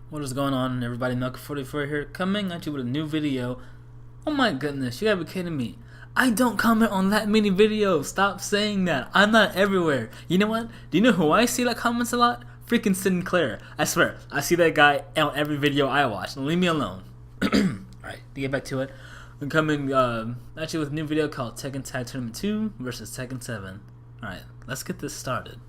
What is going on, everybody? Milk44 here, coming at you with a new video. Oh my goodness, you gotta be kidding me. I don't comment on that many videos. Stop saying that. I'm not everywhere. You know what? Do you know who I see that comments a lot? Freaking Sinclair. I swear, I see that guy on every video I watch. Leave me alone. Alright, to get back to it. I'm coming at you with a new video called Tekken Tag Tournament 2 versus Tekken 7. Alright, let's get this started.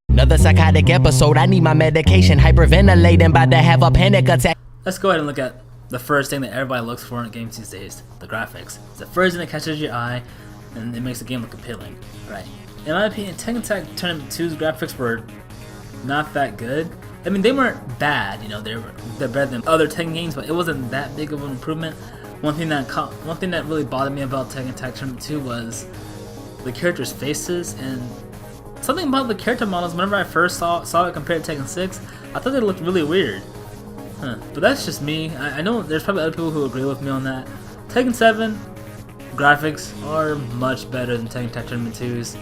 Another psychotic episode, I need my medication, hyperventilating, about to have a panic attack. Let's go ahead and look at the first thing that everybody looks for in games these days, the graphics. It's the first thing that catches your eye, and it makes the game look appealing. Right. In my opinion, Tekken Tag Tournament 2's graphics were not that good. I mean, they weren't bad, you know, they're better than other Tekken games, but it wasn't that big of an improvement. One thing that really bothered me about Tekken Tag Tournament 2 was the characters' faces, and something about the character models. Whenever I first saw it compared to Tekken 6, I thought they looked really weird. But that's just me. I know there's probably other people who agree with me on that. Tekken 7 graphics are much better than Tekken Tag Tournament 2's.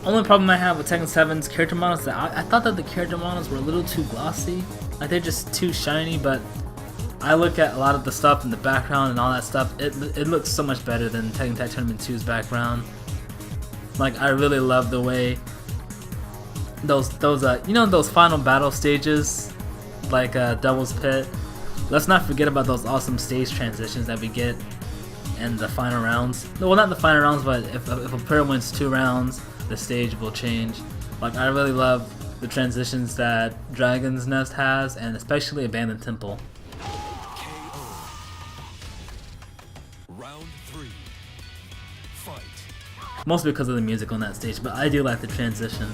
Only problem I have with Tekken 7's character models is that I thought that the character models were a little too glossy. Like, they're just too shiny, but I look at a lot of the stuff in the background and all that stuff. It looks so much better than Tekken Tag Tournament 2's background. Like, I really love the way those you know, those final battle stages, like Devil's Pit. Let's not forget about those awesome stage transitions that we get in the final rounds. Well, not the final rounds, but if a player wins 2 rounds, the stage will change. Like, I really love the transitions that Dragon's Nest has, and especially Abandoned Temple. Round 3. Fight. Mostly because of the music on that stage, but I do like the transition.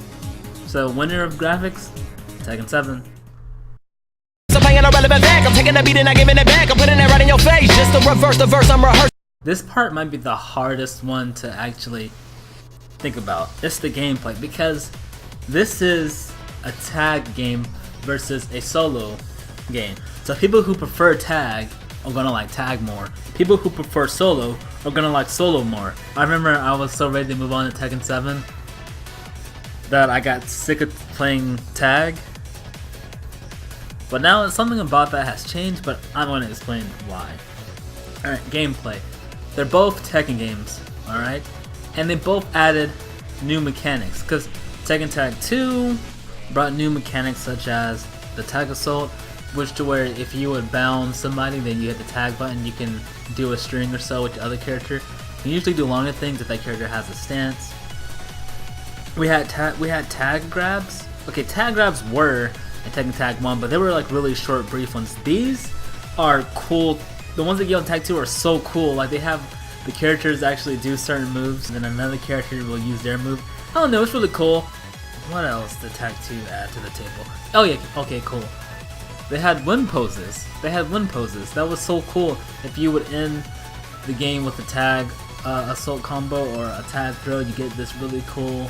So, winner of graphics, Tekken 7. I'm playing a relevant back, I'm taking a beat and I'm giving it back, I'm putting it right in your face, just to reverse the verse I'm rehearsing. This part might be the hardest one to actually think about. It's the gameplay, because this is a tag game versus a solo game. So people who prefer tag are gonna like tag more. People who prefer solo are gonna like solo more. I remember I was so ready to move on to Tekken 7 that I got sick of playing tag. But now something about that has changed, but I'm going to explain why. Alright, gameplay. They're both Tekken games, alright? And they both added new mechanics, because Tekken Tag 2 brought new mechanics such as the tag assault, which to where if you would bound somebody, then you hit the tag button, you can do a string or so with the other character. You can usually do longer things if that character has a stance. We had tag grabs. Okay, tag grabs were in Tekken Tag 1, but they were like really short, brief ones. These are cool. The ones that get on Tag 2 are so cool. Like, they have the characters actually do certain moves, and then another character will use their move. I don't know, it's really cool. What else did Tag 2 add to the table? Oh yeah, okay, cool. They had win poses. That was so cool. If you would end the game with a tag assault combo or a tag throw, you get this really cool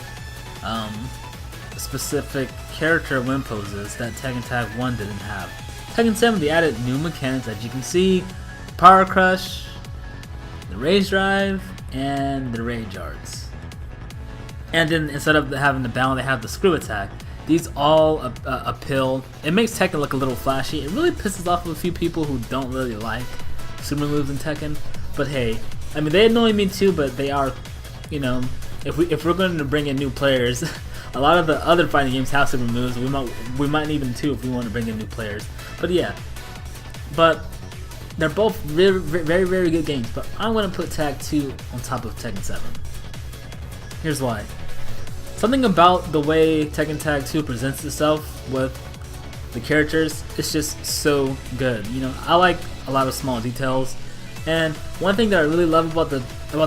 specific character win poses that Tekken Tag 1 didn't have. Tekken 7, they added new mechanics, as you can see: Power Crush, the Rage Drive, and the Rage Arts. And then instead of having the bound, they have the Screw Attack. These all appeal. It makes Tekken look a little flashy. It really pisses off a few people who don't really like super moves in Tekken. But hey, I mean, they annoy me too, but they are, you know, if we're going to bring in new players, a lot of the other fighting games have super moves. We might need them too if we want to bring in new players. But yeah, but they're both very, very good games. But I'm going to put Tag 2 on top of Tekken 7. Here's why. Something about the way Tekken Tag 2 presents itself with the characters is just so good. You know, I like a lot of small details. And one thing that I really love about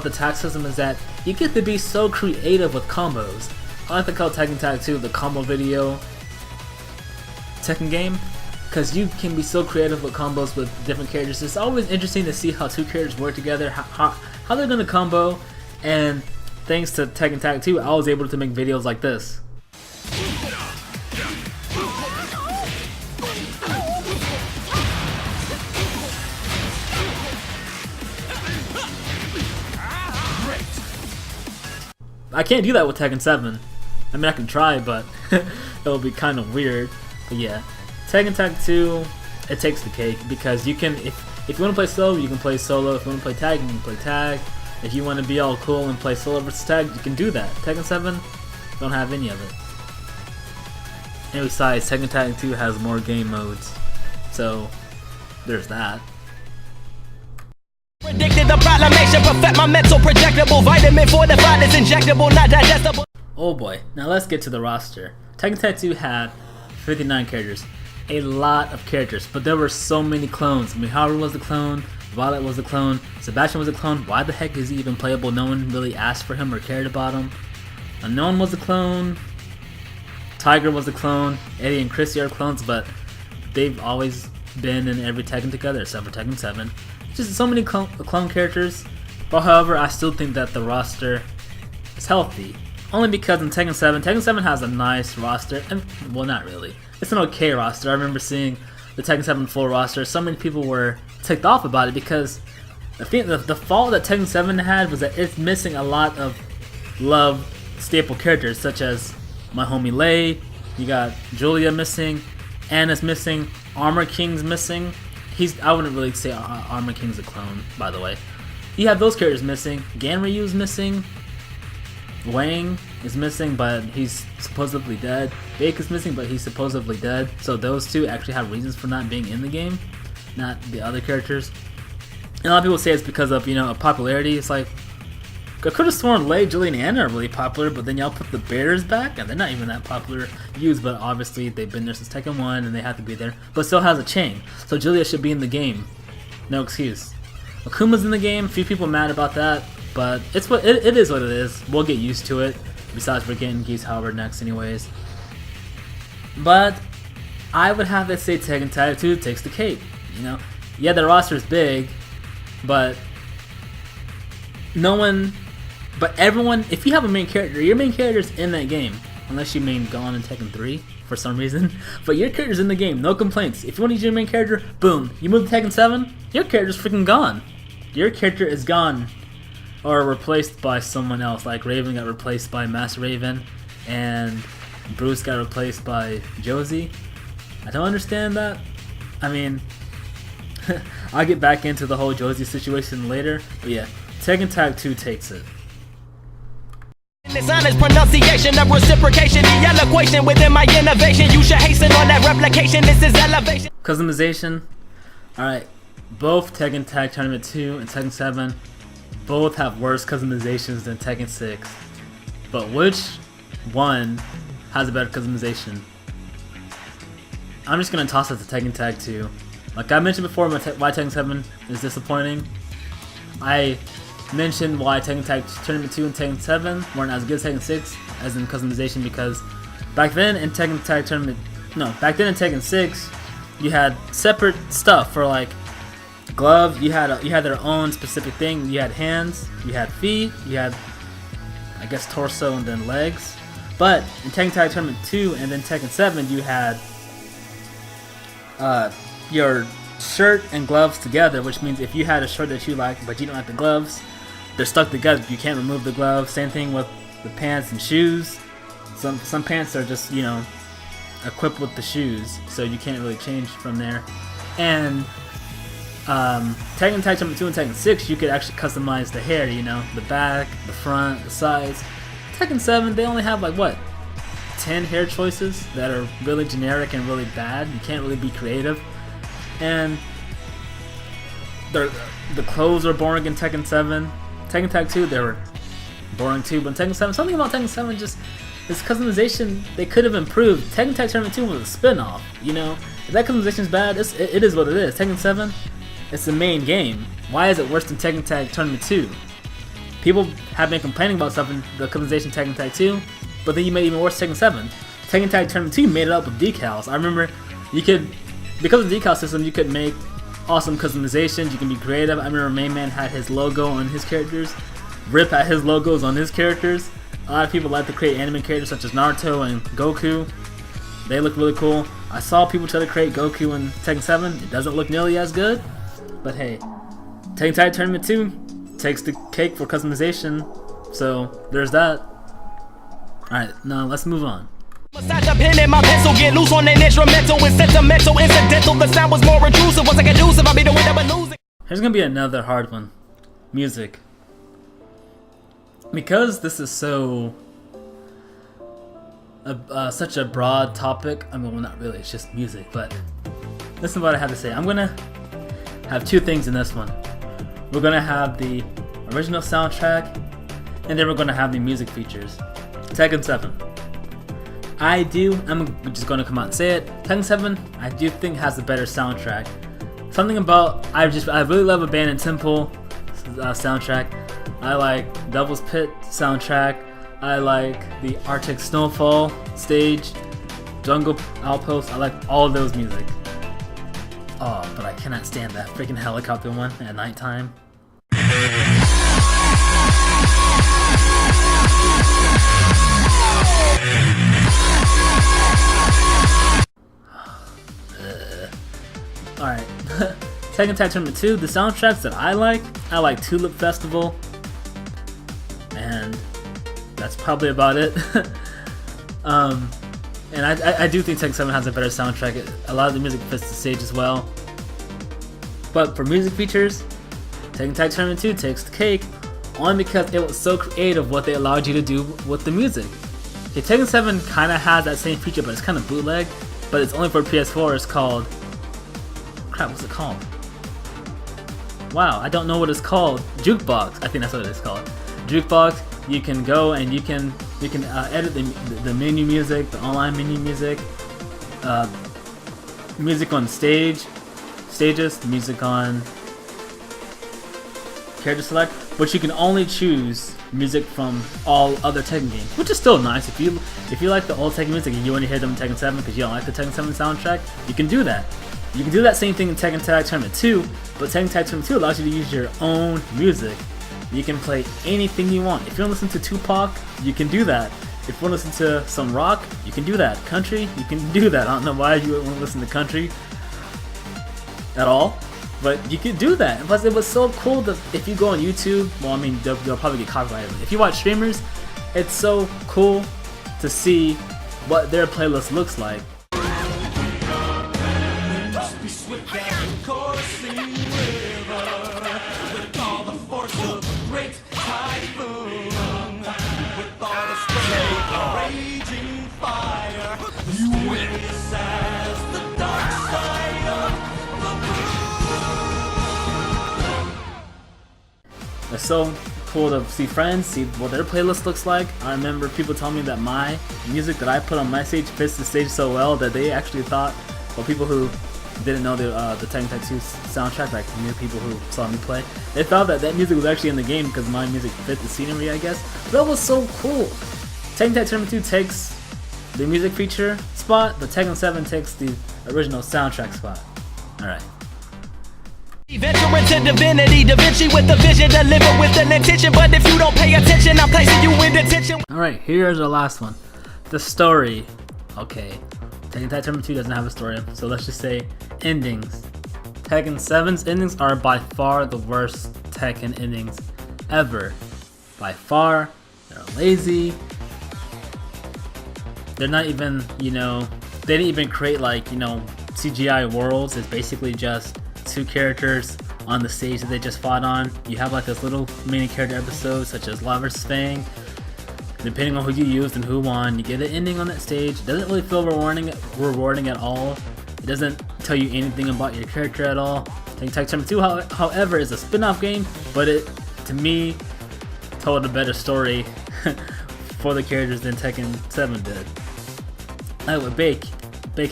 the tag system is that you get to be so creative with combos. I like to call Tekken Tag 2 the combo video Tekken game. because you can be so creative with combos with different characters. It's always interesting to see how two characters work together, how they're gonna combo, and thanks to Tekken Tag 2, I was able to make videos like this. I can't do that with Tekken 7. I mean, I can try, but it'll be kind of weird. But yeah, Tekken Tag 2, it takes the cake because you can, if you want to play solo, you can play solo. If you want to play tag, you can play tag. If you want to be all cool and play solo versus tag, you can do that. Tekken 7 don't have any of it. And besides, Tekken Tag 2 has more game modes, so there's that. Predicted the proclamation, perfect my mental projectable. Vitamin fortified is injectable, not digestible. Oh boy, now let's get to the roster. Tekken Tag 2 had 59 characters. A lot of characters, but there were so many clones. Miharu was a clone, Violet was a clone, Sebastian was a clone. Why the heck is he even playable? No one really asked for him or cared about him. Unknown was a clone, Tiger was a clone, Eddie and Chrissy are clones, but they've always been in every Tekken together except for Tekken 7. Just so many clone characters, but however, I still think that the roster is healthy. Only because in Tekken 7 has a nice roster, and well, not really. It's an okay roster. I remember seeing the Tekken 7 full roster. So many people were ticked off about it because I think the fault that Tekken 7 had was that it's missing a lot of loved staple characters, such as my homie Lei. You got Julia missing, Anna's missing, Armor King's missing. I wouldn't really say Armor King's a clone, by the way. You have those characters missing. Ganryu's missing. Wang is missing, but he's supposedly dead. Bake is missing, but he's supposedly dead. So those two actually have reasons for not being in the game, not the other characters. And a lot of people say it's because of, popularity. It's like, I could have sworn Lei, Julia, and Anna are really popular, but then y'all put the Bears back, and they're not even that popular used, but obviously they've been there since Tekken 1, and they have to be there. But still has a chain, so Julia should be in the game. No excuse. Akuma's in the game, a few people mad about that, but it is what it is. We'll get used to it. Besides, we're getting Geese Howard next anyways. But I would have to say Tekken Tag 2 takes the cake. Yeah, the roster is big, but everyone, if you have a main character, your main character's in that game. Unless you main Gon in Tekken 3 for some reason. But your character's in the game, no complaints. If you want to use your main character, boom. You move to Tekken 7, your character's freaking gone. Your character is gone. Or replaced by someone else. Like Raven got replaced by Master Raven, and Bruce got replaced by Josie. I don't understand that. I mean, I'll get back into the whole Josie situation later. But yeah, Tekken Tag 2 takes it. This honest pronunciation of reciprocation, the eloquation within my innovation. You should hasten on that replication. This is elevation. Customization. Alright, both Tekken Tag Tournament 2 and Tekken 7 both have worse customizations than Tekken 6. But which one has a better customization? I'm just gonna toss it to Tekken Tag 2. Like I mentioned before, why Tekken 7 is disappointing. I mentioned why Tekken Tag Tournament 2 and Tekken 7 weren't as good as Tekken 6 as in customization, because back then in Tekken 6 you had separate stuff for like gloves. You had their own specific thing. You had hands, you had feet, you had I guess torso and then legs. But in Tekken Tag Tournament 2 and then Tekken 7 you had your shirt and gloves together, which means if you had a shirt that you like but you don't like the gloves, they're stuck together. You can't remove the gloves. Same thing with the pants and shoes. Some pants are just equipped with the shoes, so you can't really change from there. And Tekken Tag Tournament 2 and Tekken 6, you could actually customize the hair. The back, the front, the sides. Tekken 7, they only have like what, 10 hair choices that are really generic and really bad. You can't really be creative. And the clothes are boring in Tekken 7. Tekken Tag 2, they were boring too, but in Tekken 7, something about Tekken 7 just, this customization, they could have improved. Tekken Tag Tournament 2 was a spin-off, If that customization is bad, it is what it is. Tekken 7, it's the main game. Why is it worse than Tekken Tag Tournament 2? People have been complaining about stuff in the customization Tekken Tag 2, but then you made it even worse Tekken 7. Tekken Tag Tournament 2 made it up with decals. I remember you could because of the decal system, you could make awesome customizations. You can be creative. I remember Main Man had his logo on his characters. Rip had his logos on his characters. A lot of people like to create anime characters such as Naruto and Goku. They look really cool. I saw people try to create Goku in Tekken 7. It doesn't look nearly as good, but hey, Tekken Tag Tournament 2 takes the cake for customization, so there's that. Alright, now let's move on. Massage a pen and my pencil, get loose on an instrumental. It's sentimental, incidental. The sound was more intrusive. Was I conducive? I'll be the winner but losing. Here's gonna be another hard one. Music. Because this is so such a broad topic. I mean, well, not really. It's just music. But listen to what I have to say. I'm gonna have two things in this one. We're gonna have the original soundtrack, and then we're gonna have the music features. Tekken 7. I'm just gonna come out and say it. Tekken 7, I do think has a better soundtrack. Something about I really love Abandoned Temple soundtrack. I like Devil's Pit soundtrack. I like the Arctic Snowfall stage, Jungle Outpost. I like all of those music. Oh, but I cannot stand that freaking helicopter one at nighttime. Alright, Tekken Tag Tournament 2, the soundtracks that I like Tulip Festival, and that's probably about it. And I do think Tekken 7 has a better soundtrack. A lot of the music fits the stage as well. But for music features, Tekken Tag Tournament 2 takes the cake, only because it was so creative what they allowed you to do with the music. Okay, Tekken 7 kind of has that same feature, but it's kind of bootleg, but it's only for PS4. It's called... Crap, what's it called? Wow, I don't know what it's called. Jukebox, I think that's what it's called. Jukebox. You can go and you can edit the menu music, the online menu music, music on stages, music on character select, but you can only choose music from all other Tekken games, which is still nice. If you like the old Tekken music and you want to hear them in Tekken 7 because you don't like the Tekken 7 soundtrack, you can do that. You can do that same thing in Tekken Tag Tournament 2, but Tekken Tag Tournament 2 allows you to use your own music. You can play anything you want. If you want to listen to Tupac, you can do that. If you want to listen to some rock, you can do that. Country, you can do that. I don't know why you would want to listen to country at all, but you can do that. And plus, it was so cool that if you go on YouTube, well, I mean, they'll probably get copyrighted. If you watch streamers, it's so cool to see what their playlist looks like. It's so cool to see friends, see what their playlist looks like. I remember people telling me that my music that I put on my stage fits the stage so well that they actually thought, well, people who didn't know the Tekken Tag 2 soundtrack, like new people who saw me play, they thought that that music was actually in the game because my music fit the scenery, I guess. That was so cool. Tekken Tag Tournament 2 takes the music feature spot, but Tekken 7 takes the original soundtrack spot. Alright. Venturing to divinity, Da Vinci with a vision, deliver with an intention. But if you don't pay attention, I'm placing you in detention. Alright, here's our last one. The story. Okay. Tekken Tag Tournament 2 doesn't have a story, so let's just say endings. Tekken 7's endings are by far the worst Tekken endings ever. By far. They're lazy. They're not even, they didn't even create CGI worlds. It's basically just two characters on the stage that they just fought on. You have like this little mini character episodes such as Lava Fang. Depending on who you used and who won, you get an ending on that stage. It doesn't really feel rewarding at all. It doesn't tell you anything about your character at all. Tekken Tag Tournament 2, however, is a spin-off game, but it, to me, told a better story for the characters than Tekken 7 did. Like with Bake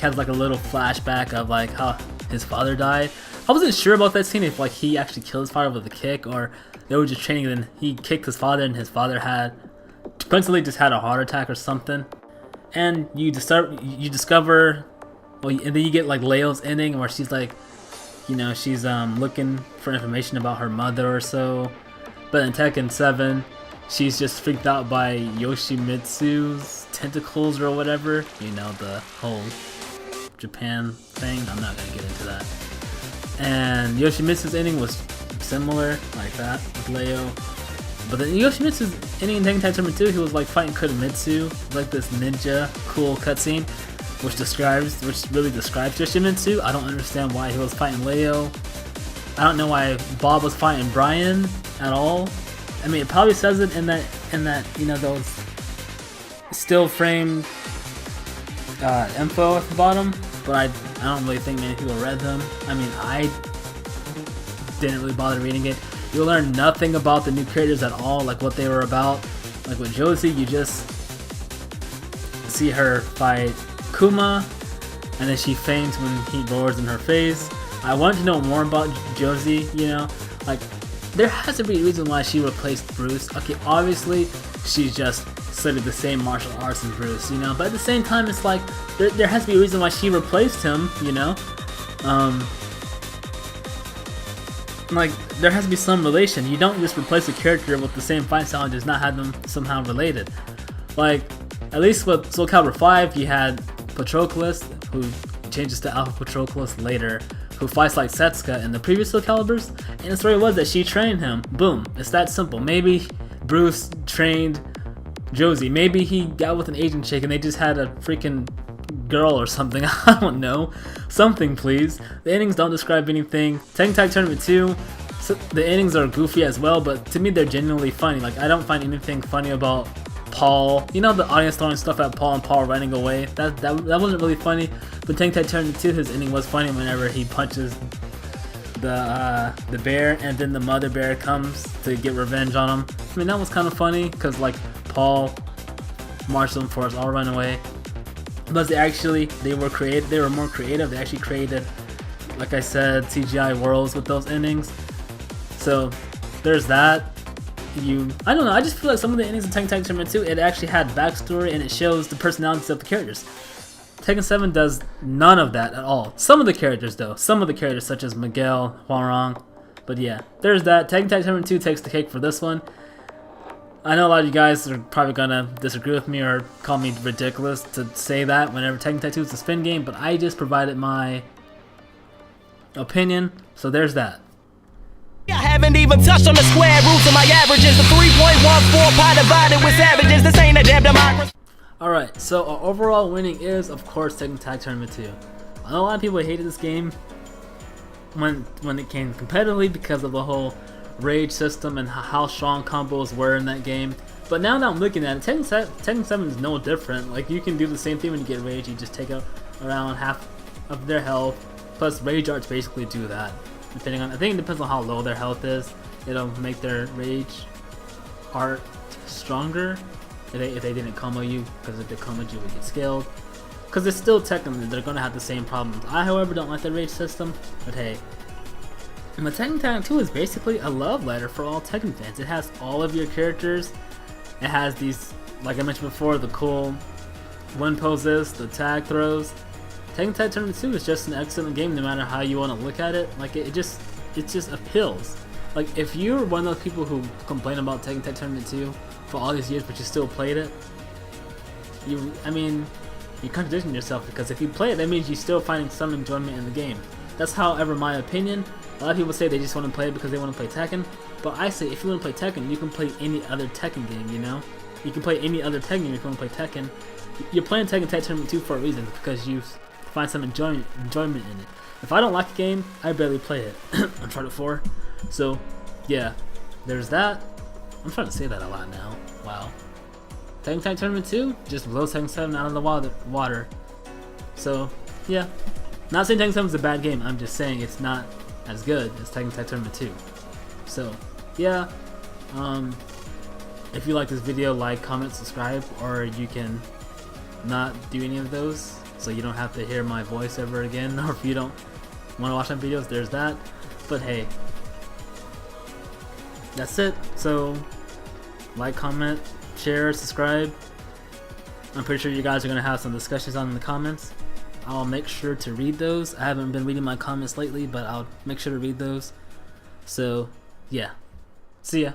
has like a little flashback of like how his father died. I wasn't sure about that scene, if like he actually killed his father with a kick or they were just training and then he kicked his father and his father coincidentally just had a heart attack or something. And you discover well, and then you get like Leo's ending where she's like, you know, she's looking for information about her mother or so. But in Tekken 7, she's just freaked out by Yoshimitsu's tentacles or whatever. You know, the whole Japan thing. I'm not gonna get into that. And Yoshimitsu's ending was similar, like that, with Leo. But then Yoshimitsu's ending in Tekken Tag Tournament 2, he was like fighting Kudomitsu, like this ninja cool cutscene, which really describes Yoshimitsu. I don't understand why he was fighting Leo. I don't know why Bob was fighting Brian at all. I mean, it probably says it in that you know, those still framed info at the bottom, but I don't really think many people read them. I mean, I didn't really bother reading it. You'll learn nothing about the new characters at all, like what they were about. Like with Josie, you just see her fight Kuma, and then she faints when he roars in her face. I wanted to know more about Josie, you know, like there has to be a reason why she replaced Bruce. Okay, obviously she's just studied the same martial arts as Bruce, you know, but at the same time it's like there has to be a reason why she replaced him, you know. Like there has to be some relation. You don't just replace a character with the same fight style and just not have them somehow related. Like at least with Soul Calibur 5 you had Patroclus, who changes to Alpha Patroclus later, who fights like Setsuka in the previous Soul Caliburs, and the story was that she trained him. Boom, it's that simple. Maybe Bruce trained Josie, maybe he got with an Asian chick and they just had a freaking girl or something. I don't know. Something, please. The endings don't describe anything. Tekken Tag Tournament 2, so the endings are goofy as well, but to me they're genuinely funny. Like I don't find anything funny about Paul. You know, the audience throwing stuff at Paul and Paul running away. That wasn't really funny. But Tekken Tag Tournament 2, his ending was funny whenever he punches the bear and then the mother bear comes to get revenge on him. I mean, that was kind of funny because like Paul marched them for us all run away. But they were more creative. They actually created, like I said, CGI worlds with those endings. So there's that. I don't know, I just feel like some of the endings in Tekken Tag Tournament 2, it actually had backstory and it shows the personalities of the characters. Tekken 7 does none of that at all. Some of the characters though, such as Miguel, Hwarang. But yeah, there's that. Tekken Tag Tournament 2 takes the cake for this one. I know a lot of you guys are probably gonna disagree with me or call me ridiculous to say that whenever Tekken Tag 2 is a spin game, but I just provided my opinion, so there's that. I haven't even touched on the square roots of my averages. The 3.14 pi divided with savages. This ain't a damn democracy. Alright, so our overall winning is, of course, Tekken Tag Tournament 2. I know a lot of people hated this game when it came competitively because of the whole rage system and how strong combos were in that game. But now that I'm looking at it, Tekken 7 is no different. Like, you can do the same thing when you get rage. You just take out around half of their health. Plus, rage arts basically do that. Depending on, I think it depends on how low their health is. It'll make their rage art stronger if they didn't combo you, because if they comboed you, it would get scaled. Because it's still Tekken, they're gonna have the same problems. I, however, don't like the rage system, but hey. And the Tekken Tag 2 is basically a love letter for all Tekken fans. It has all of your characters. It has these, like I mentioned before, the cool win poses, the tag throws. Tekken Tag Tournament 2 is just an excellent game no matter how you want to look at it. Like it just appeals. Like if you're one of those people who complain about Tekken Tag Tournament 2 for all these years but you still played it, you're contradicting yourself, because if you play it, that means you're still finding some enjoyment in the game. That's however my opinion. A lot of people say they just want to play it because they want to play Tekken, but I say if you want to play Tekken, you can play any other Tekken game, you know? You can play any other Tekken game if you want to play Tekken. You're playing Tekken Tag Tournament 2 for a reason, because you find some enjoyment in it. If I don't like a game, I barely play it. Uncharted 4. So, yeah, there's that. I'm trying to say that a lot now. Wow. Tekken Tag Tournament 2 just blows Tekken 7 out of the water. So, yeah. Not saying Tekken 7 is a bad game, I'm just saying it's not as good as Tekken Tag Tournament 2. So, yeah. If you like this video, like, comment, subscribe, or you can not do any of those, so you don't have to hear my voice ever again. Or if you don't want to watch my videos, there's that. But hey, that's it. So, like, comment, share, subscribe. I'm pretty sure you guys are going to have some discussions on in the comments. I'll make sure to read those. I haven't been reading my comments lately, but I'll make sure to read those. So yeah, see ya.